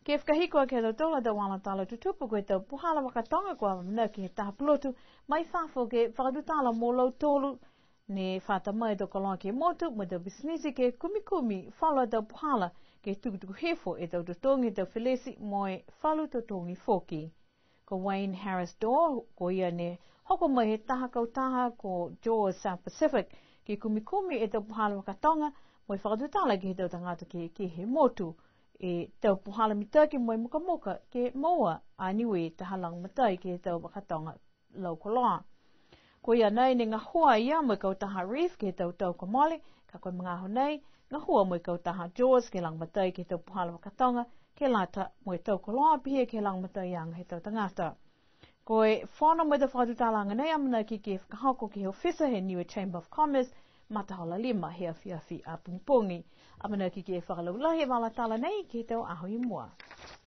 Kef kahiko ke do tola da wala tala tutupu ko te puhala wakatonga ko na ki ta plotu mai fafo ke whakadu tala molo tolu ne fata mai do kolon ke motu mo do business ke kumi fala do puhala ke tukutuku hefo e do tongi do felesi moi falu to tongi foki ko Wayne Harris do ko ia ne hoko mai he taha kautaha ko Jaws South Pacific ke kumi e do puhala wakatonga moi whakadu tala ke do tangata ke he motu e tau puhala mitai ke moe muka ke moa a niwe te halang mitai ke tau wakatonga lau koloa. Ko ia nei ne ngā hua ia moe kautaha reef ke tau kamole, ka koe mga ho nei, ngā hua moe kautaha Jaws ke lang mitai ke tau puhala wakatonga, ke lata moe tau koloa pihia ke lang mitai yang he tau tangata. Koe whana moe te whakatutalanga nei amana ki ke whakahoko ke he ofisa he Niue Chamber of Commerce, Matahola 5 hea whiawhi a pungipungi. Amana ki ke whakalaulahi wala tala nei ki tau aho i mua.